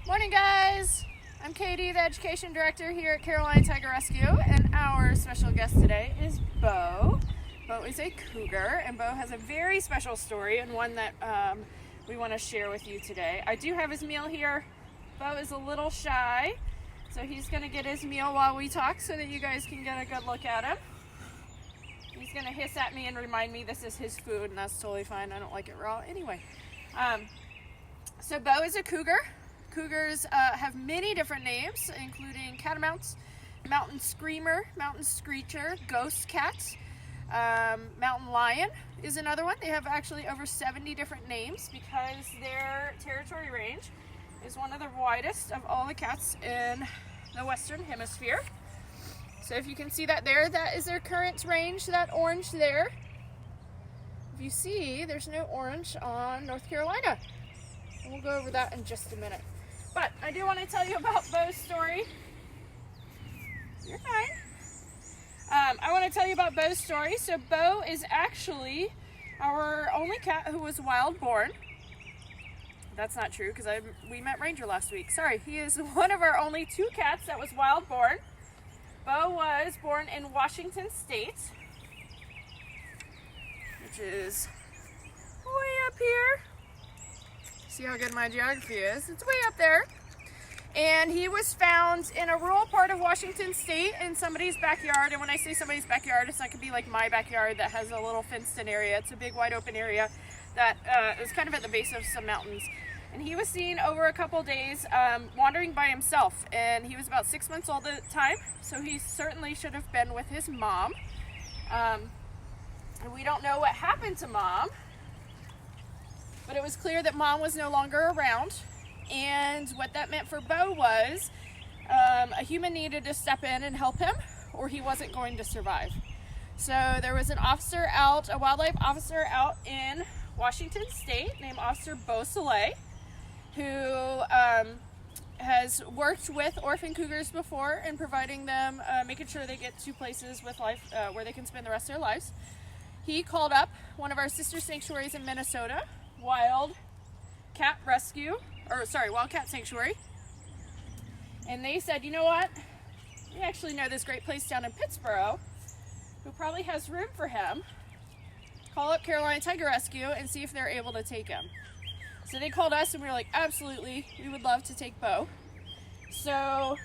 Morning, guys. I'm Katie, the Education Director here at Carolina Tiger Rescue, and our special guest today is Beau. Beau is a cougar, and Beau has a very special story and one that we want to share with you today. I do have his meal here. Beau is a little shy, so he's going to get his meal while we talk so that you guys can get a good look at him. He's going to hiss at me and remind me this is his food, and that's totally fine. I don't like it raw anyway. So Beau is a cougar. Cougars have many different names, including catamounts, mountain screamer, mountain screecher, ghost cat, mountain lion is another one. They have actually over 70 different names because their territory range is one of the widest of all the cats in the Western Hemisphere. So if you can see that there, that is their current range, that orange there. If you see, there's no orange on North Carolina. We'll go over that in just a minute. But I do want to tell you about Beau's story. You're fine. I want to tell you about Beau's story. So Beau is actually our only cat who was wild born. That's not true because we met Ranger last week. Sorry, he is one of our only 2 cats that was wild born. Beau was born in Washington State, which is way up here. See how good my geography is? It's way up there. And he was found in a rural part of Washington State in somebody's backyard. And when I say somebody's backyard, it's not going to be like my backyard that has a little fenced-in area. It's a big wide open area that is kind of at the base of some mountains. And he was seen over a couple days wandering by himself. And he was about 6 months old at the time, so he certainly should have been with his mom. And we don't know what happened to Mom, but it was clear that Mom was no longer around. And what that meant for Beau was a human needed to step in and help him, or he wasn't going to survive. So there was an officer out, a wildlife officer out in Washington State named Officer Beau who has worked with orphan cougars before in providing them, making sure they get to places with life where they can spend the rest of their lives. He called up one of our sister sanctuaries in Minnesota, Wildcat Sanctuary, and they said, you know what, we actually know this great place down in Pittsburgh who probably has room for him. Call up Carolina Tiger Rescue and see if they're able to take him. So they called us and we were like, absolutely, we would love to take Beau. So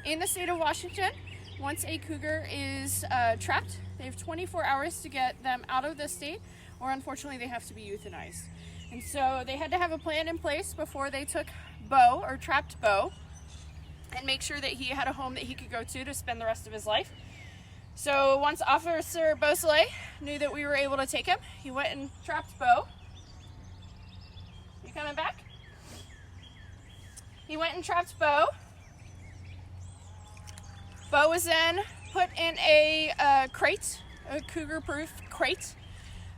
in the state of Washington, once a cougar is trapped, they have 24 hours to get them out of the state, or unfortunately they have to be euthanized. And so they had to have a plan in place before they took Beau, or trapped Beau, and make sure that he had a home that he could go to spend the rest of his life. So once Officer Beau knew that we were able to take him, he went and trapped Beau. You coming back? He went and trapped Beau. Beau was then put in a crate, a cougar-proof crate,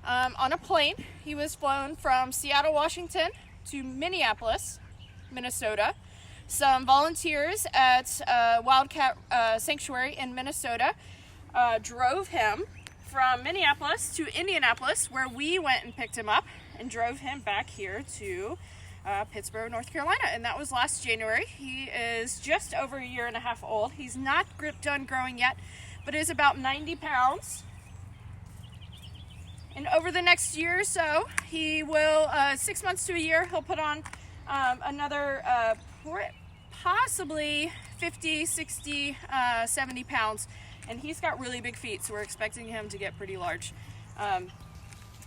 on a plane. He was flown from Seattle, Washington to Minneapolis, Minnesota. Some volunteers at Wildcat Sanctuary in Minnesota drove him from Minneapolis to Indianapolis, where we went and picked him up and drove him back here to Pittsburgh, North Carolina. And that was last January. He is just over 1.5 years old. He's not done growing yet, but is about 90 pounds. And over the next year or so, he will, 6 months to a year, he'll put on another possibly 50, 60, 70 pounds. And he's got really big feet, so we're expecting him to get pretty large.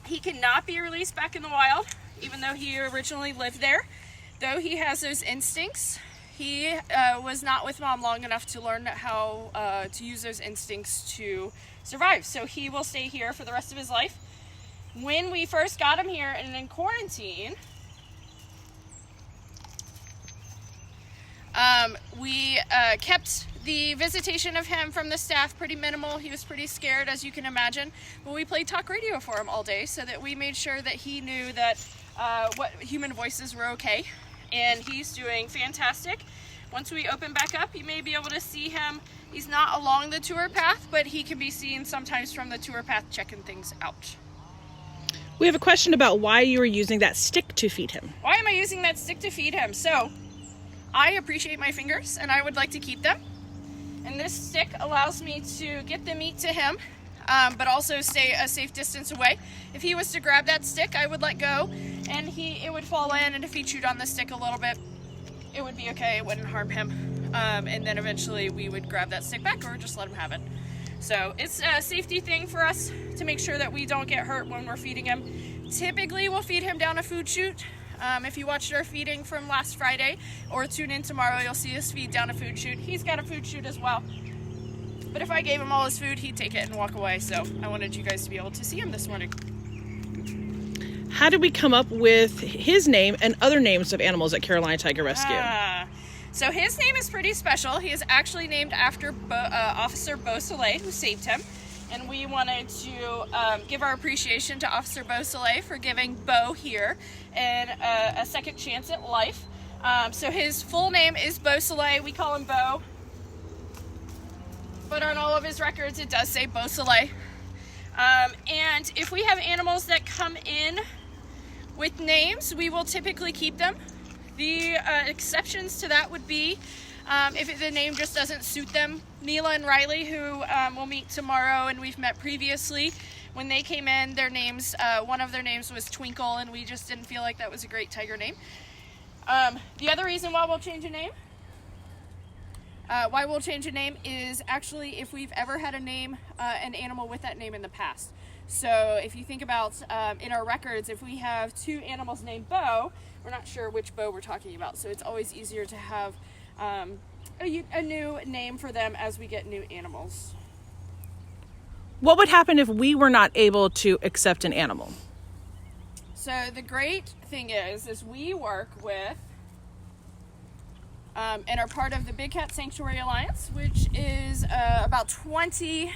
He cannot be released back in the wild, even though he originally lived there. Though he has those instincts, he was not with Mom long enough to learn how to use those instincts to survive. So he will stay here for the rest of his life. When we first got him here and in quarantine, we kept the visitation of him from the staff pretty minimal. He was pretty scared, as you can imagine, but we played talk radio for him all day so that we made sure that he knew that what human voices were okay, and he's doing fantastic. Once we open back up, you may be able to see him. He's not along the tour path, but he can be seen sometimes from the tour path checking things out. We have a question about why you were using that stick to feed him. Why am I using that stick to feed him? So I appreciate my fingers and I would like to keep them. And this stick allows me to get the meat to him, but also stay a safe distance away. If he was to grab that stick, I would let go and it would fall in, and if he chewed on the stick a little bit, it would be okay, it wouldn't harm him. And then eventually we would grab that stick back or just let him have it. So it's a safety thing for us to make sure that we don't get hurt when we're feeding him. Typically we'll feed him down a food chute. If you watched our feeding from last Friday or tune in tomorrow, you'll see us feed down a food chute. He's got a food chute as well. But if I gave him all his food, he'd take it and walk away. So I wanted you guys to be able to see him this morning. How did we come up with his name and other names of animals at Carolina Tiger Rescue? So his name is pretty special. He is actually named after Officer Beau Cougar, who saved him. And we wanted to give our appreciation to Officer Beau Cougar for giving Beau here and a second chance at life. So his full name is Beau Cougar. We call him Beau. But on all of his records, it does say Beau Cougar. And if we have animals that come in with names, we will typically keep them. The exceptions to that would be if the name just doesn't suit them. Neela and Riley, who we'll meet tomorrow and we've met previously, when they came in, their names, one of their names was Twinkle, and we just didn't feel like that was a great tiger name. The other reason why we'll change a name is actually if we've ever had a name, an animal with that name in the past. So if you think about in our records, if we have two animals named Beau, we're not sure which Beau we're talking about. So it's always easier to have a new name for them as we get new animals. What would happen if we were not able to accept an animal? So the great thing is we work with and are part of the Big Cat Sanctuary Alliance, which is about 20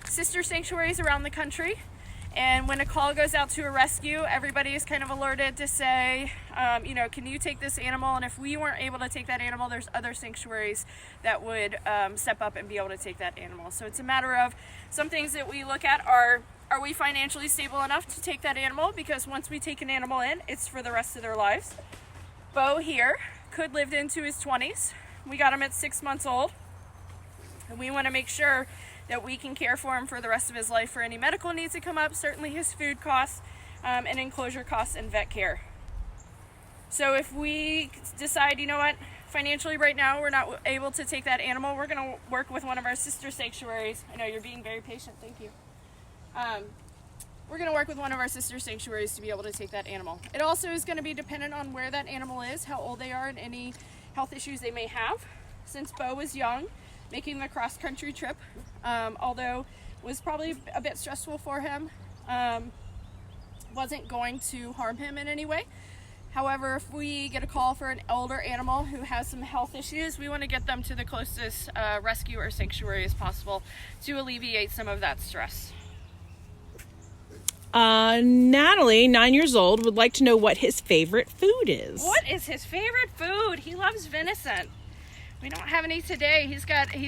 sister sanctuaries around the country. And when a call goes out to a rescue, everybody is kind of alerted to say, can you take this animal? And if we weren't able to take that animal, there's other sanctuaries that would step up and be able to take that animal. So it's a matter of some things that we look at are we financially stable enough to take that animal? Because once we take an animal in, it's for the rest of their lives. Beau here could live into his 20s. We got him at 6 months old. And we want to make sure that we can care for him for the rest of his life for any medical needs that come up, certainly his food costs, and enclosure costs and vet care. So if we decide, financially right now we're not able to take that animal, we're going to work with one of our sister sanctuaries. I know you're being very patient, thank you. We're going to work with one of our sister sanctuaries to be able to take that animal. It also is going to be dependent on where that animal is, how old they are, and any health issues they may have. Since Beau was young, making the cross-country trip, although was probably a bit stressful for him, wasn't going to harm him in any way. However, if we get a call for an older animal who has some health issues, we want to get them to the closest rescue or sanctuary as possible to alleviate some of that stress. Natalie, 9 years old, would like to know what his favorite food is. What is his favorite food? He loves venison. We don't have any today. He's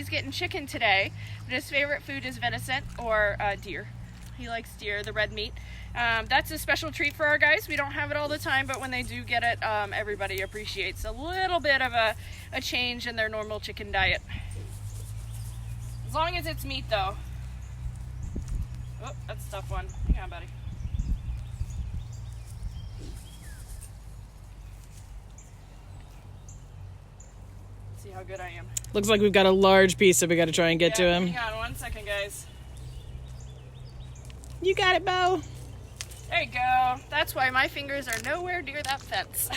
getting chicken today, but his favorite food is venison or deer. He likes deer, the red meat. That's a special treat for our guys. We don't have it all the time, but when they do get it, everybody appreciates a little bit of a change in their normal chicken diet. As long as it's meat, though. Oh, that's a tough one. Hang on, buddy. See how good I am. Looks like we've got a large piece that we got to try and get to him. Hang on 1 second, guys. You got it, Beau. There you go. That's why my fingers are nowhere near that fence.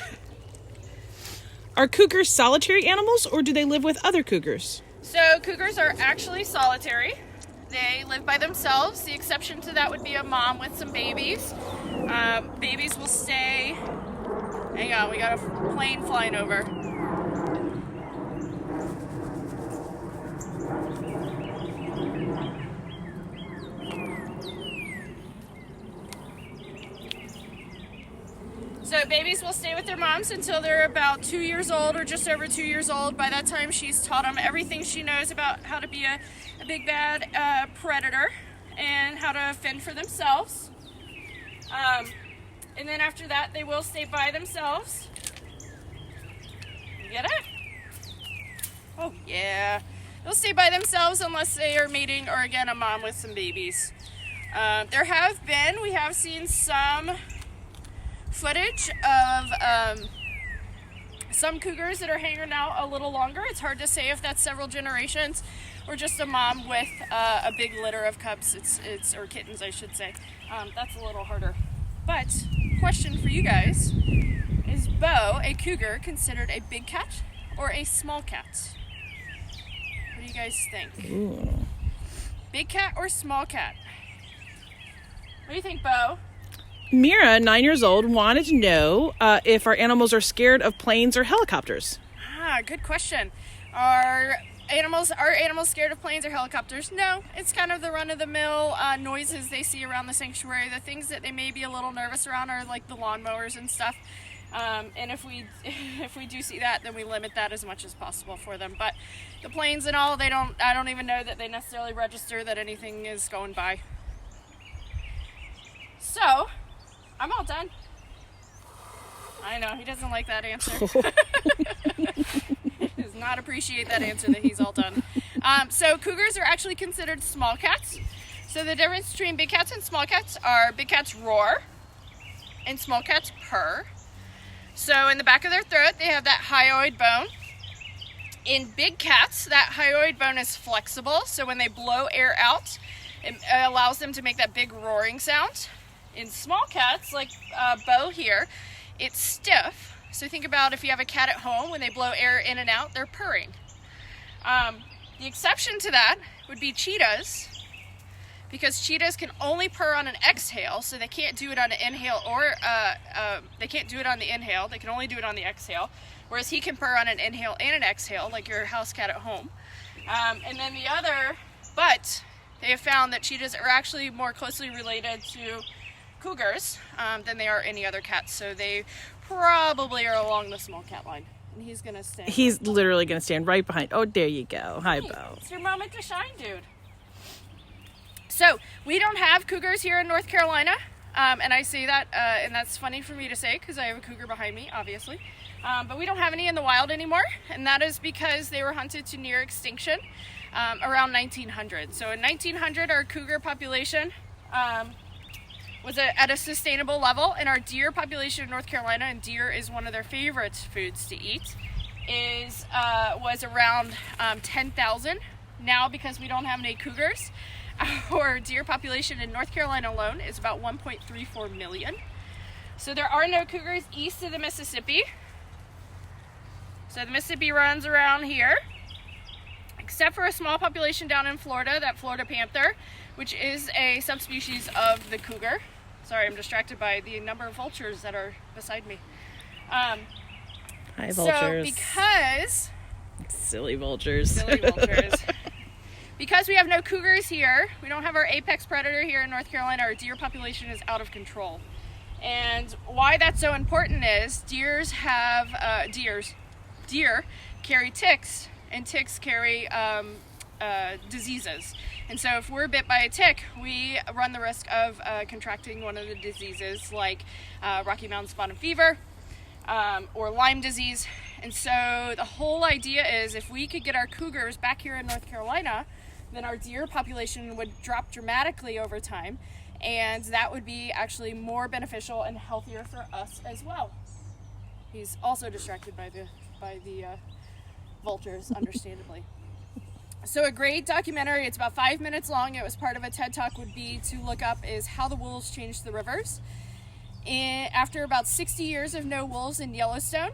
Are cougars solitary animals, or do they live with other cougars? So cougars are actually solitary. They live by themselves. The exception to that would be a mom with some babies. Babies will stay. Hang on, we got a plane flying over. So babies will stay with their moms until they're about 2 years old or just over 2 years old. By that time, she's taught them everything she knows about how to be a big bad predator and how to fend for themselves. And then after that, they will stay by themselves. You get it? Oh, yeah. They'll stay by themselves unless they are mating or, again, a mom with some babies. We have seen some footage of some cougars that are hanging out a little longer. It's hard to say if that's several generations or just a mom with a big litter of cubs. Or kittens, I should say. That's a little harder. But, question for you guys, is Beau, a cougar, considered a big cat or a small cat? What do you guys think? Ooh. Big cat or small cat? What do you think, Beau? Mira, 9 years old, wanted to know if our animals are scared of planes or helicopters. Good question. Are animals scared of planes or helicopters? No, it's kind of the run-of-the-mill noises they see around the sanctuary. The things that they may be a little nervous around are like the lawnmowers and stuff. And if we do see that, then we limit that as much as possible for them. But the planes and all, I don't even know that they necessarily register that anything is going by. So, I'm all done. I know, he doesn't like that answer. He does not appreciate that answer that he's all done. So cougars are actually considered small cats. So the difference between big cats and small cats are big cats roar and small cats purr. So in the back of their throat, they have that hyoid bone. In big cats, that hyoid bone is flexible. So when they blow air out, it allows them to make that big roaring sound. In small cats, like Beau here, it's stiff. So think about if you have a cat at home, when they blow air in and out, they're purring. The exception to that would be cheetahs, because cheetahs can only purr on an exhale, so they can't do it on an inhale they can't do it on the inhale. They can only do it on the exhale, whereas he can purr on an inhale and an exhale, like your house cat at home. And then but they have found that cheetahs are actually more closely related to cougars than they are any other cats, so they probably are along the small cat line. And he's gonna stand. He's literally gonna stand right behind. Oh, there you go. Hi, Beau. It's your moment to shine, dude. So we don't have cougars here in North Carolina, and I say that, and that's funny for me to say because I have a cougar behind me, obviously. But we don't have any in the wild anymore, and that is because they were hunted to near extinction around 1900. So in 1900, our cougar population was at a sustainable level, and our deer population in North Carolina, and deer is one of their favorite foods to eat, was around 10,000. Now, because we don't have any cougars, our deer population in North Carolina alone is about 1.34 million. So there are no cougars east of the Mississippi. So the Mississippi runs around here, except for a small population down in Florida, that Florida panther, which is a subspecies of the cougar. Sorry, I'm distracted by the number of vultures that are beside me. Hi, vultures. So Silly vultures. Because we have no cougars here, we don't have our apex predator here in North Carolina, our deer population is out of control. And why that's so important is deer carry ticks, and ticks carry diseases. And so if we're bit by a tick, we run the risk of contracting one of the diseases like Rocky Mountain spotted fever or Lyme disease. And so the whole idea is if we could get our cougars back here in North Carolina, then our deer population would drop dramatically over time, and that would be actually more beneficial and healthier for us as well. He's also distracted by the vultures, understandably. So a great documentary, it's about 5 minutes long, it was part of a TED Talk, would be to look up is how the wolves changed the rivers. After about 60 years of no wolves in Yellowstone,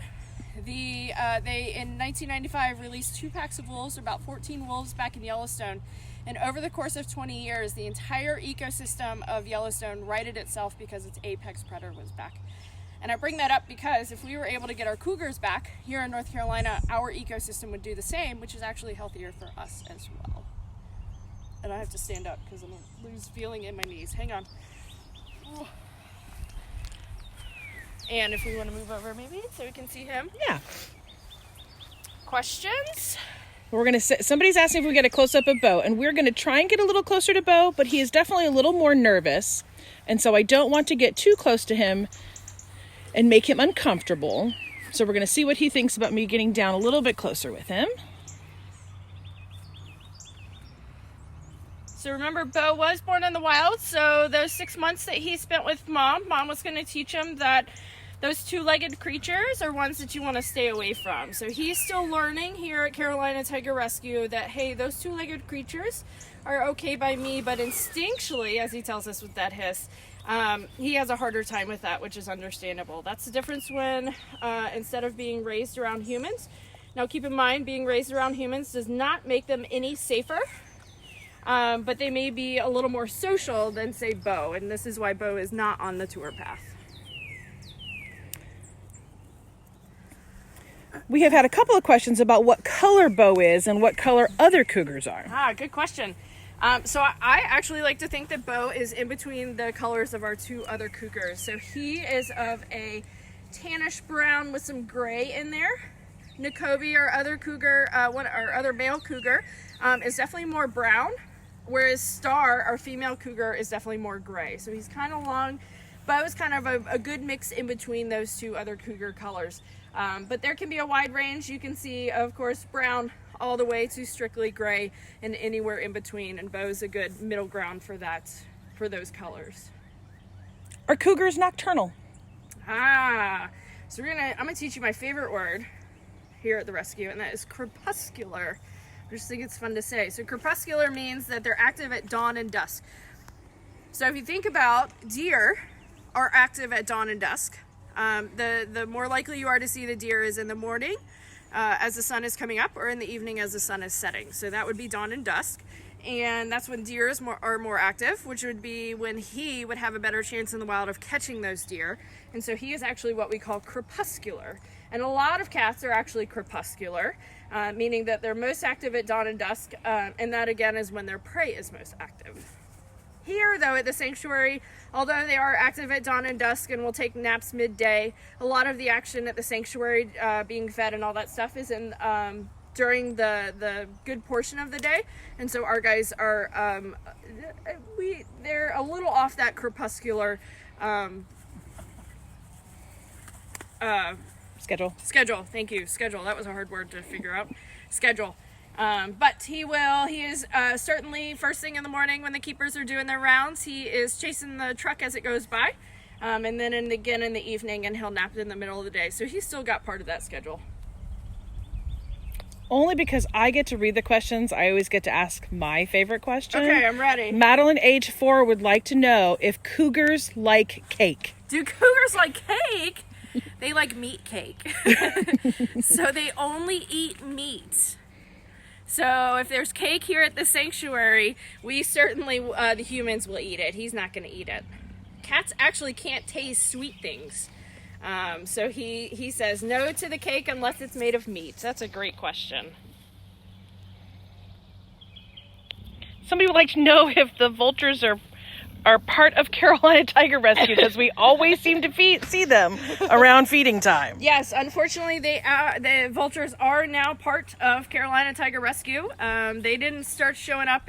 they in 1995 released 2 packs of wolves, about 14 wolves back in Yellowstone, and over the course of 20 years the entire ecosystem of Yellowstone righted itself because its apex predator was back. And I bring that up because if we were able to get our cougars back here in North Carolina, our ecosystem would do the same, which is actually healthier for us as well. And I have to stand up because I'm going to lose feeling in my knees. Hang on. Oh. And if we want to move over maybe so we can see him. Yeah. Questions? We're going to say, somebody's asking if we get a close-up of Beau, and we're going to try and get a little closer to Beau, but he is definitely a little more nervous, and so I don't want to get too close to him and make him uncomfortable. So we're going to see what he thinks about me getting down a little bit closer with him. So remember, Beau was born in the wild, so those 6 months that he spent with Mom was going to teach him that those two-legged creatures are ones that you want to stay away from. So he's still learning here at Carolina Tiger Rescue that, hey, those two-legged creatures are okay by me, but instinctually, as he tells us with that hiss, he has a harder time with that, which is understandable. That's the difference when, instead of being raised around humans. Now keep in mind, being raised around humans does not make them any safer. But they may be a little more social than, say, Beau, and this is why Beau is not on the tour path. We have had a couple of questions about what color Beau is and what color other cougars are. Good question. So I actually like to think that Beau is in between the colors of our two other cougars. So he is of a tannish brown with some gray in there. Nakobe, our other cougar, our other male cougar, is definitely more brown. Whereas Star, our female cougar, is definitely more gray. So he's kind of long. Beau is kind of a good mix in between those two other cougar colors. But there can be a wide range. You can see, of course, brown all the way to strictly gray and anywhere in between. And Beau's a good middle ground for that, for those colors. Are cougars nocturnal? So I'm gonna teach you my favorite word here at the rescue, and that is crepuscular. I just think it's fun to say. So crepuscular means that they're active at dawn and dusk. So if you think about deer are active at dawn and dusk, the more likely you are to see the deer is in the morning as the sun is coming up, or in the evening as the sun is setting. So that would be dawn and dusk. And that's when deer are more active, which would be when he would have a better chance in the wild of catching those deer. And so he is actually what we call crepuscular. And a lot of cats are actually crepuscular, meaning that they're most active at dawn and dusk, and that again is when their prey is most active. Here, though, at the sanctuary, although they are active at dawn and dusk and will take naps midday, a lot of the action at the sanctuary, being fed and all that stuff, is in during the good portion of the day. And so our guys are they're a little off that crepuscular schedule. Thank you. Schedule. That was a hard word to figure out. Schedule. But he is certainly first thing in the morning when the keepers are doing their rounds, he is chasing the truck as it goes by. And then again in the evening, and he'll nap in the middle of the day. So he's still got part of that schedule. Only because I get to read the questions, I always get to ask my favorite question. Okay, I'm ready. Madeline, age 4, would like to know if cougars like cake. Do cougars like cake? They like meat cake. So they only eat meat. So if there's cake here at the sanctuary, we certainly, the humans will eat it. He's not going to eat it. Cats actually can't taste sweet things. So he says no to the cake unless it's made of meat. That's a great question. Somebody would like to know if the vultures are part of Carolina Tiger Rescue, because we always seem to see them around feeding time. Yes, unfortunately, the vultures are now part of Carolina Tiger Rescue. They didn't start showing up